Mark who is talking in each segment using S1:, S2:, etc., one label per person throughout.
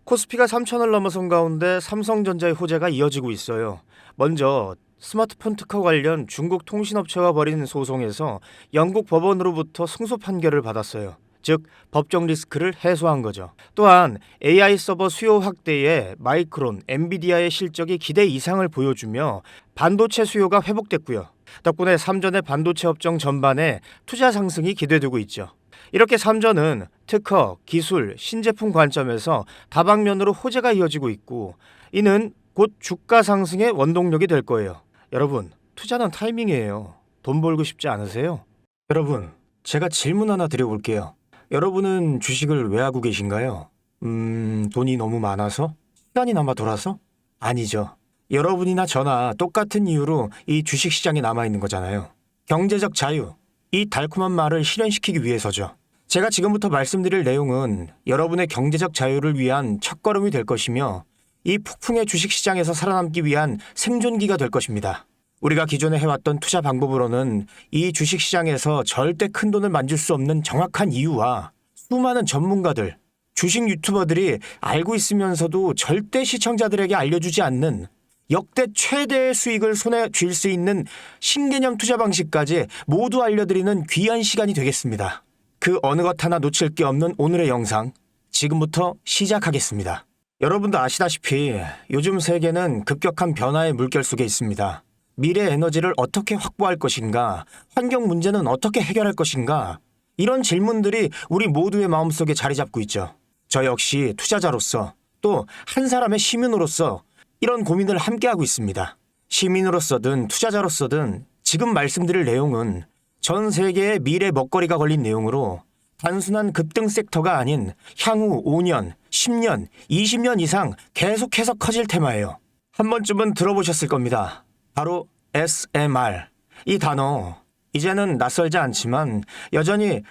S1: 코스피가 3천을 넘어선 가운데 삼성전자의 호재가 이어지고 있어요. 먼저 스마트폰 특허 관련 중국 통신업체와 벌인 소송에서 영국 법원으로부터 승소 판결을 받았어요. 즉 법적 리스크를 해소한 거죠. 또한 AI 서버 수요 확대에 마이크론, 엔비디아의 실적이 기대 이상을 보여주며 반도체 수요가 회복됐고요. 덕분에 삼전의 반도체 업종 전반에 투자 상승이 기대되고 있죠. 이렇게 삼전은 특허, 기술, 신제품 관점에서 다방면으로 호재가 이어지고 있고 이는 곧 주가 상승의 원동력이 될 거예요. 여러분, 투자는 타이밍이에요. 돈 벌고 싶지 않으세요? 여러분, 제가 질문 하나 드려볼게요. 여러분은 주식을 왜 하고 계신가요? 돈이 너무 많아서? 시간이 남아 돌아서? 아니죠. 여러분이나 저나 똑같은 이유로 이 주식시장에 남아있는 거잖아요. 경제적 자유, 이 달콤한 말을 실현시키기 위해서죠. 제가 지금부터 말씀드릴 내용은 여러분의 경제적 자유를 위한 첫걸음이 될 것이며 이 폭풍의 주식시장에서 살아남기 위한 생존기가 될 것입니다. 우리가 기존에 해왔던 투자 방법으로는 이 주식시장에서 절대 큰 돈을 만질 수 없는 정확한 이유와 수많은 전문가들, 주식 유튜버들이 알고 있으면서도 절대 시청자들에게 알려주지 않는 역대 최대의 수익을 손에 쥘 수 있는 신개념 투자 방식까지 모두 알려드리는 귀한 시간이 되겠습니다. 그 어느 것 하나 놓칠 게 없는 오늘의 영상, 지금부터 시작하겠습니다. 여러분도 아시다시피 요즘 세계는 급격한 변화의 물결 속에 있습니다. 미래 에너지를 어떻게 확보할 것인가, 환경 문제는 어떻게 해결할 것인가, 이런 질문들이 우리 모두의 마음속에 자리 잡고 있죠. 저 역시 투자자로서 또 한 사람의 시민으로서 이런 고민을 함께하고 있습니다. 시민으로서든 투자자로서든 지금 말씀드릴 내용은 전 세계의 미래 먹거리가 걸린 내용으로 단순한 급등 섹터가 아닌 향후 5년, 10년, 20년 이상 계속해서 커질 테마예요. 한 번쯤은 들어보셨을 겁니다. 바로 SMR. 이 단어, 이제는 낯설지 않지만 여전히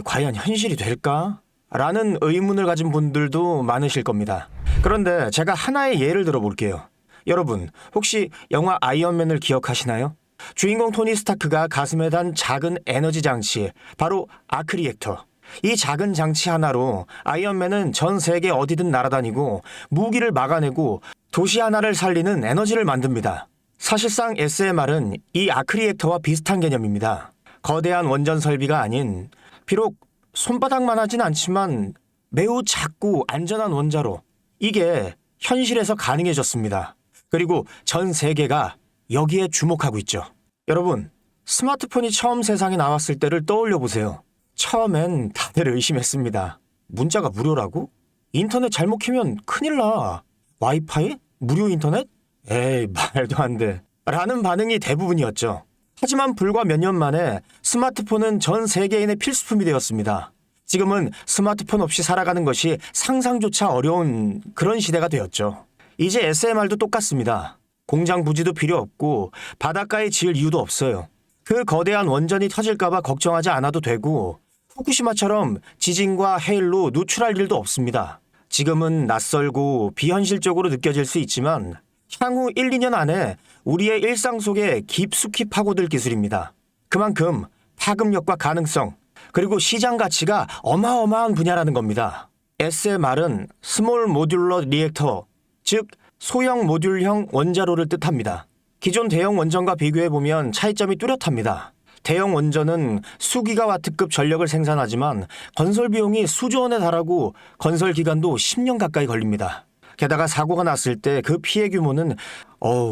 S1: 과연 현실이 될까? 라는 의문을 가진 분들도 많으실 겁니다. 그런데 제가 하나의 예를 들어볼게요. 여러분, 혹시 영화 아이언맨을 기억하시나요? 주인공 토니 스타크가 가슴에 단 작은 에너지 장치, 바로 아크 리액터. 이 작은 장치 하나로 아이언맨은 전 세계 어디든 날아다니고 무기를 막아내고 도시 하나를 살리는 에너지를 만듭니다. 사실상 SMR은 이 아크 리액터와 비슷한 개념입니다. 거대한 원전 설비가 아닌, 비록 손바닥만 하진 않지만 매우 작고 안전한 원자로 이게 현실에서 가능해졌습니다. 그리고 전 세계가 여기에 주목하고 있죠. 여러분, 스마트폰이 처음 세상에 나왔을 때를 떠올려 보세요. 처음엔 다들 의심했습니다. 문자가 무료라고? 인터넷 잘못 키면 큰일 나. 와이파이? 무료 인터넷? 에이, 말도 안 돼. 라는 반응이 대부분이었죠. 하지만 불과 몇 년 만에 스마트폰은 전 세계인의 필수품이 되었습니다. 지금은 스마트폰 없이 살아가는 것이 상상조차 어려운 그런 시대가 되었죠. 이제 SMR도 똑같습니다. 공장 부지도 필요 없고 바닷가에 지을 이유도 없어요. 그 거대한 원전이 터질까봐 걱정하지 않아도 되고 후쿠시마처럼 지진과 해일로 누출할 일도 없습니다. 지금은 낯설고 비현실적으로 느껴질 수 있지만 향후 1, 2년 안에 우리의 일상 속에 깊숙이 파고들 기술입니다. 그만큼 파급력과 가능성, 그리고 시장 가치가 어마어마한 분야라는 겁니다. SMR은 스몰 모듈러 리액터, 즉 소형 모듈형 원자로를 뜻합니다. 기존 대형 원전과 비교해보면 차이점이 뚜렷합니다. 대형 원전은 수기가와트급 전력을 생산하지만 건설 비용이 수조 원에 달하고 건설 기간도 10년 가까이 걸립니다. 게다가 사고가 났을 때 그 피해 규모는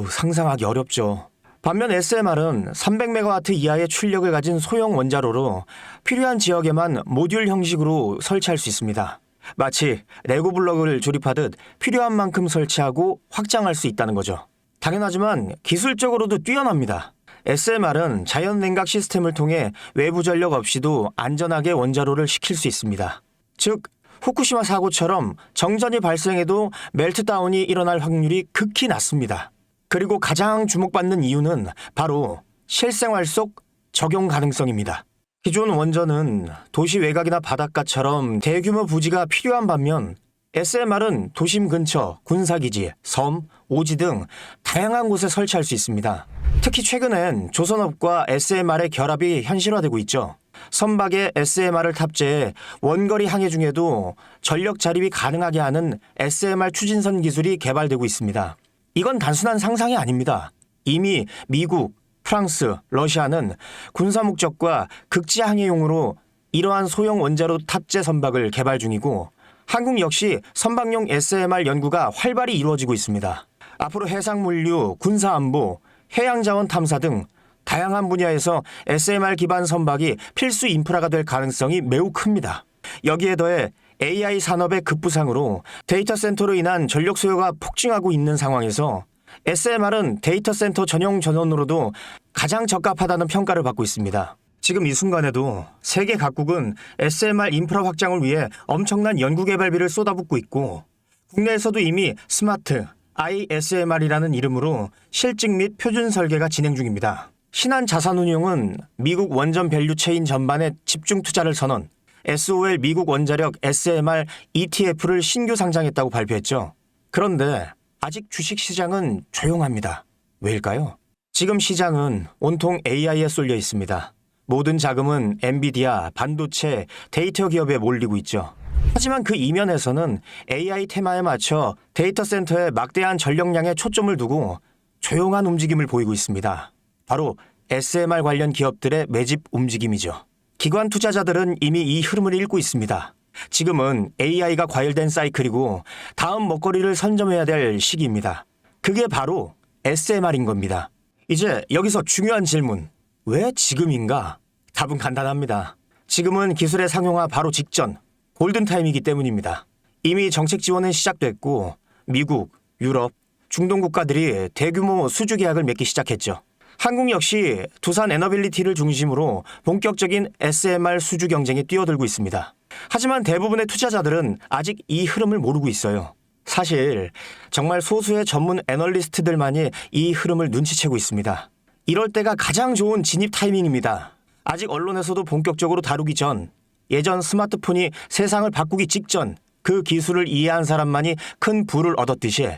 S1: 상상하기 어렵죠. 반면 SMR은 300메가와트 이하의 출력을 가진 소형 원자로로 필요한 지역에만 모듈 형식으로 설치할 수 있습니다. 마치 레고 블록을 조립하듯 필요한 만큼 설치하고 확장할 수 있다는 거죠. 당연하지만 기술적으로도 뛰어납니다. SMR은 자연 냉각 시스템을 통해 외부 전력 없이도 안전하게 원자로를 식힐 수 있습니다. 즉, 후쿠시마 사고처럼 정전이 발생해도 멜트다운이 일어날 확률이 극히 낮습니다. 그리고 가장 주목받는 이유는 바로 실생활 속 적용 가능성입니다. 기존 원전은 도시 외곽이나 바닷가처럼 대규모 부지가 필요한 반면 SMR은 도심 근처, 군사기지, 섬, 오지 등 다양한 곳에 설치할 수 있습니다. 특히 최근엔 조선업과 SMR의 결합이 현실화되고 있죠. 선박에 SMR을 탑재해 원거리 항해 중에도 전력 자립이 가능하게 하는 SMR 추진선 기술이 개발되고 있습니다. 이건 단순한 상상이 아닙니다. 이미 미국, 프랑스, 러시아는 군사 목적과 극지 항해용으로 이러한 소형 원자로 탑재 선박을 개발 중이고 한국 역시 선박용 SMR 연구가 활발히 이루어지고 있습니다. 앞으로 해상물류, 군사안보, 해양자원 탐사 등 다양한 분야에서 SMR 기반 선박이 필수 인프라가 될 가능성이 매우 큽니다. 여기에 더해 AI 산업의 급부상으로 데이터 센터로 인한 전력 수요가 폭증하고 있는 상황에서 SMR은 데이터 센터 전용 전원으로도 가장 적합하다는 평가를 받고 있습니다. 지금 이 순간에도 세계 각국은 SMR 인프라 확장을 위해 엄청난 연구개발비를 쏟아붓고 있고 국내에서도 이미 스마트 ISMR이라는 이름으로 실증 및 표준 설계가 진행 중입니다. 신한자산운용은 미국 원전 밸류 체인 전반에 집중 투자를 선언, SOL 미국 원자력 SMR ETF를 신규 상장했다고 발표했죠. 그런데 아직 주식시장은 조용합니다. 왜일까요? 지금 시장은 온통 AI에 쏠려 있습니다. 모든 자금은 엔비디아, 반도체, 데이터 기업에 몰리고 있죠. 하지만 그 이면에서는 AI 테마에 맞춰 데이터 센터에 막대한 전력량에 초점을 두고 조용한 움직임을 보이고 있습니다. 바로 SMR 관련 기업들의 매집 움직임이죠. 기관 투자자들은 이미 이 흐름을 읽고 있습니다. 지금은 AI가 과열된 사이클이고 다음 먹거리를 선점해야 될 시기입니다. 그게 바로 SMR인 겁니다. 이제 여기서 중요한 질문. 왜 지금인가? 답은 간단합니다. 지금은 기술의 상용화 바로 직전, 골든타임이기 때문입니다. 이미 정책 지원은 시작됐고 미국, 유럽, 중동 국가들이 대규모 수주 계약을 맺기 시작했죠. 한국 역시 두산 에너빌리티를 중심으로 본격적인 SMR 수주 경쟁에 뛰어들고 있습니다. 하지만 대부분의 투자자들은 아직 이 흐름을 모르고 있어요. 사실 정말 소수의 전문 애널리스트들만이 이 흐름을 눈치채고 있습니다. 이럴 때가 가장 좋은 진입 타이밍입니다. 아직 언론에서도 본격적으로 다루기 전, 예전 스마트폰이 세상을 바꾸기 직전 그 기술을 이해한 사람만이 큰 부를 얻었듯이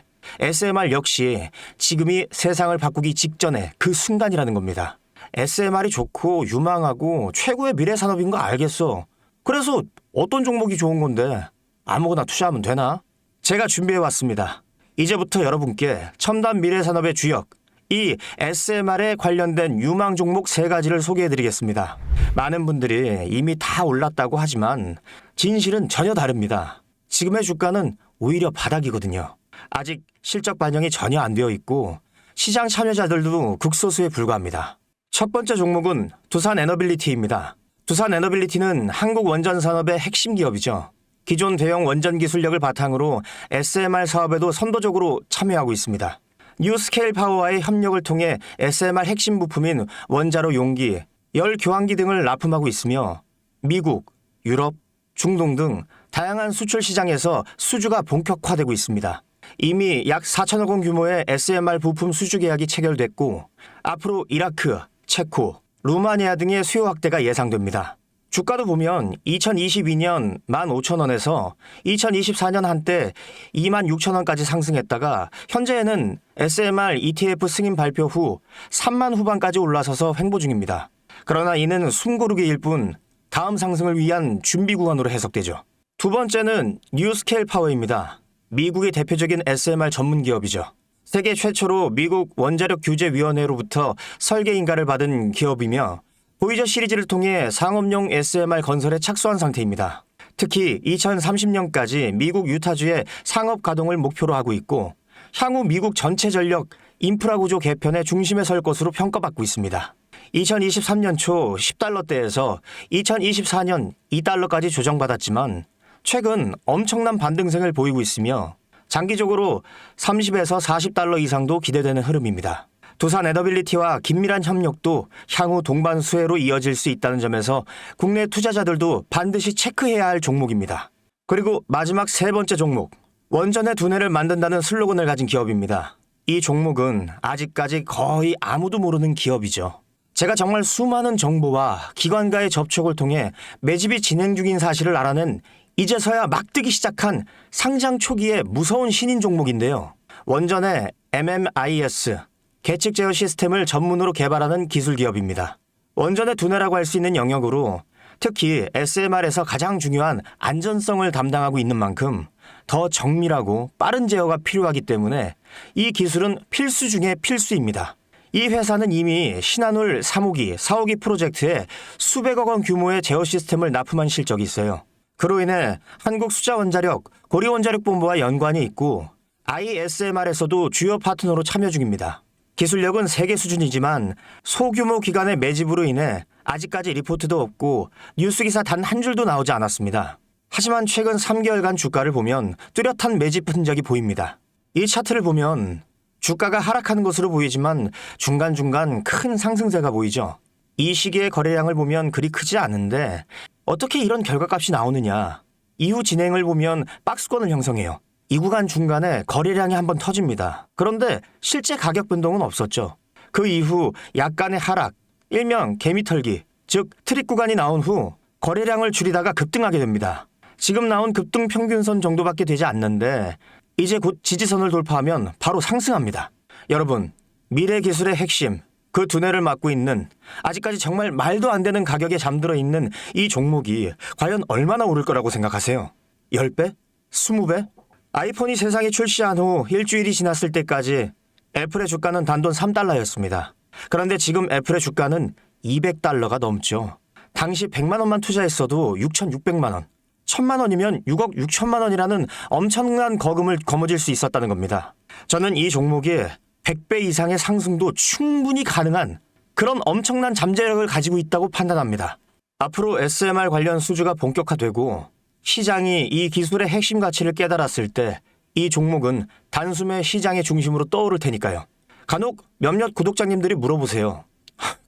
S1: SMR 역시 지금이 세상을 바꾸기 직전의 그 순간이라는 겁니다. SMR이 좋고 유망하고 최고의 미래 산업인 거 알겠어. 그래서 어떤 종목이 좋은 건데 아무거나 투자하면 되나? 제가 준비해왔습니다. 이제부터 여러분께 첨단 미래 산업의 주역, 이 SMR에 관련된 유망 종목 3가지를 소개해드리겠습니다. 많은 분들이 이미 다 올랐다고 하지만 진실은 전혀 다릅니다. 지금의 주가는 오히려 바닥이거든요. 아직 실적 반영이 전혀 안 되어 있고 시장 참여자들도 극소수에 불과합니다. 첫 번째 종목은 두산 에너빌리티입니다. 두산 에너빌리티는 한국 원전 산업의 핵심 기업이죠. 기존 대형 원전 기술력을 바탕으로 SMR 사업에도 선도적으로 참여하고 있습니다. 뉴스케일 파워와의 협력을 통해 SMR 핵심 부품인 원자로 용기, 열 교환기 등을 납품하고 있으며 미국, 유럽, 중동 등 다양한 수출 시장에서 수주가 본격화되고 있습니다. 이미 약 4천억 원 규모의 SMR 부품 수주 계약이 체결됐고 앞으로 이라크, 체코, 루마니아 등의 수요 확대가 예상됩니다. 주가도 보면 2022년 15,000원에서 2024년 한때 26,000원까지 상승했다가 현재는 SMR ETF 승인 발표 후 3만 후반까지 올라서서 횡보 중입니다. 그러나 이는 숨고르기일 뿐 다음 상승을 위한 준비 구간으로 해석되죠. 두 번째는 뉴스케일 파워입니다. 미국의 대표적인 SMR 전문 기업이죠. 세계 최초로 미국 원자력 규제위원회로부터 설계 인가를 받은 기업이며 보이저 시리즈를 통해 상업용 SMR 건설에 착수한 상태입니다. 특히 2030년까지 미국 유타주의 상업 가동을 목표로 하고 있고 향후 미국 전체 전력 인프라 구조 개편의 중심에 설 것으로 평가받고 있습니다. 2023년 초 10달러대에서 2024년 2달러까지 조정받았지만 최근 엄청난 반등세를 보이고 있으며 장기적으로 30에서 40달러 이상도 기대되는 흐름입니다. 두산 에너빌리티와 긴밀한 협력도 향후 동반 수혜로 이어질 수 있다는 점에서 국내 투자자들도 반드시 체크해야 할 종목입니다. 그리고 마지막 3번째 종목, 원전의 두뇌를 만든다는 슬로건을 가진 기업입니다. 이 종목은 아직까지 거의 아무도 모르는 기업이죠. 제가 정말 수많은 정보와 기관과의 접촉을 통해 매집이 진행 중인 사실을 알아낸 이제서야 막 뜨기 시작한 상장 초기의 무서운 신인 종목인데요. 원전의 MMIS, 계측 제어 시스템을 전문으로 개발하는 기술 기업입니다. 원전의 두뇌라고 할 수 있는 영역으로 특히 SMR에서 가장 중요한 안전성을 담당하고 있는 만큼 더 정밀하고 빠른 제어가 필요하기 때문에 이 기술은 필수 중에 필수입니다. 이 회사는 이미 신한울 3호기, 4호기 프로젝트에 수백억 원 규모의 제어 시스템을 납품한 실적이 있어요. 그로 인해 한국수자원자력, 고리원자력본부와 연관이 있고 ISMR에서도 주요 파트너로 참여 중입니다. 기술력은 세계 수준이지만 소규모 기관의 매집으로 인해 아직까지 리포트도 없고 뉴스기사 단 한 줄도 나오지 않았습니다. 하지만 최근 3개월간 주가를 보면 뚜렷한 매집 흔적이 보입니다. 이 차트를 보면 주가가 하락하는 것으로 보이지만 중간중간 큰 상승세가 보이죠. 이 시기의 거래량을 보면 그리 크지 않은데 어떻게 이런 결과값이 나오느냐. 이후 진행을 보면 박스권을 형성해요. 이 구간 중간에 거래량이 한번 터집니다. 그런데 실제 가격 변동은 없었죠. 그 이후 약간의 하락, 일명 개미털기, 즉 트릭 구간이 나온 후 거래량을 줄이다가 급등하게 됩니다. 지금 나온 급등 평균선 정도밖에 되지 않는데 이제 곧 지지선을 돌파하면 바로 상승합니다. 여러분, 미래 기술의 핵심, 그 두뇌를 맡고 있는 아직까지 정말 말도 안 되는 가격에 잠들어 있는 이 종목이 과연 얼마나 오를 거라고 생각하세요? 10배? 20배? 아이폰이 세상에 출시한 후 일주일이 지났을 때까지 애플의 주가는 단돈 3달러였습니다. 그런데 지금 애플의 주가는 200달러가 넘죠. 당시 100만 원만 투자했어도 6,600만 원. 1,000만 원이면 6억 6천만 원이라는 엄청난 거금을 거머쥘 수 있었다는 겁니다. 저는 이 종목이 100배 이상의 상승도 충분히 가능한 그런 엄청난 잠재력을 가지고 있다고 판단합니다. 앞으로 SMR 관련 수주가 본격화되고 시장이 이 기술의 핵심 가치를 깨달았을 때 이 종목은 단숨에 시장의 중심으로 떠오를 테니까요. 간혹 몇몇 구독자님들이 물어보세요.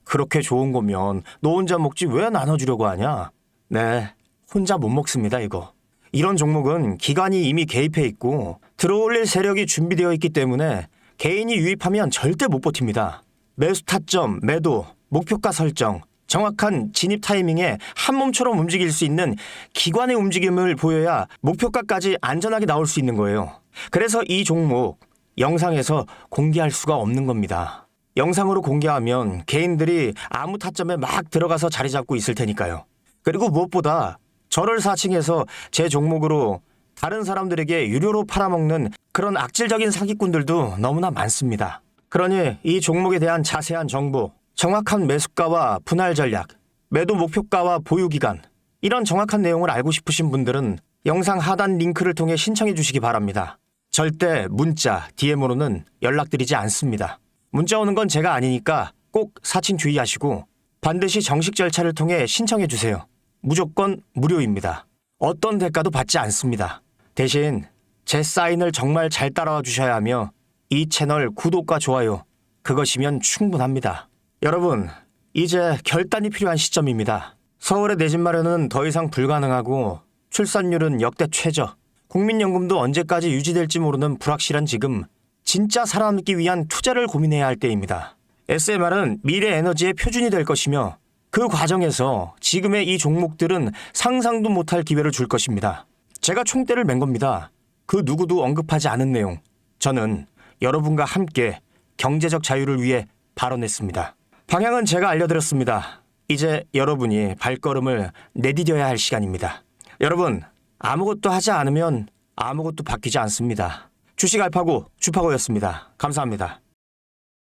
S1: 그렇게 좋은 거면 너 혼자 먹지 왜 나눠주려고 하냐? 네, 혼자 못 먹습니다 이거. 이런 종목은 기관이 이미 개입해 있고 들어올릴 세력이 준비되어 있기 때문에 개인이 유입하면 절대 못 버팁니다. 매수 타점, 매도, 목표가 설정, 정확한 진입 타이밍에 한 몸처럼 움직일 수 있는 기관의 움직임을 보여야 목표가까지 안전하게 나올 수 있는 거예요. 그래서 이 종목 영상에서 공개할 수가 없는 겁니다. 영상으로 공개하면 개인들이 아무 타점에 막 들어가서 자리 잡고 있을 테니까요. 그리고 무엇보다 저를 사칭해서 제 종목으로 다른 사람들에게 유료로 팔아먹는 그런 악질적인 사기꾼들도 너무나 많습니다. 그러니 이 종목에 대한 자세한 정보, 정확한 매수가와 분할 전략, 매도 목표가와 보유기간, 이런 정확한 내용을 알고 싶으신 분들은 영상 하단 링크를 통해 신청해 주시기 바랍니다. 절대 문자, DM으로는 연락드리지 않습니다. 문자 오는 건 제가 아니니까 꼭 사칭 주의하시고 반드시 정식 절차를 통해 신청해 주세요. 무조건 무료입니다. 어떤 대가도 받지 않습니다. 대신 제 사인을 정말 잘 따라와 주셔야 하며 이 채널 구독과 좋아요, 그것이면 충분합니다. 여러분, 이제 결단이 필요한 시점입니다. 서울의 내 집 마련은 더 이상 불가능하고 출산율은 역대 최저, 국민연금도 언제까지 유지될지 모르는 불확실한 지금 진짜 살아남기 위한 투자를 고민해야 할 때입니다. SMR은 미래 에너지의 표준이 될 것이며 그 과정에서 지금의 이 종목들은 상상도 못할 기회를 줄 것입니다. 제가 총대를 맨 겁니다. 그 누구도 언급하지 않은 내용. 저는 여러분과 함께 경제적 자유를 위해 발언했습니다. 방향은 제가 알려드렸습니다. 이제 여러분이 발걸음을 내디뎌야 할 시간입니다. 여러분, 아무것도 하지 않으면 아무것도 바뀌지 않습니다. 주식 알파고 주파고였습니다. 감사합니다.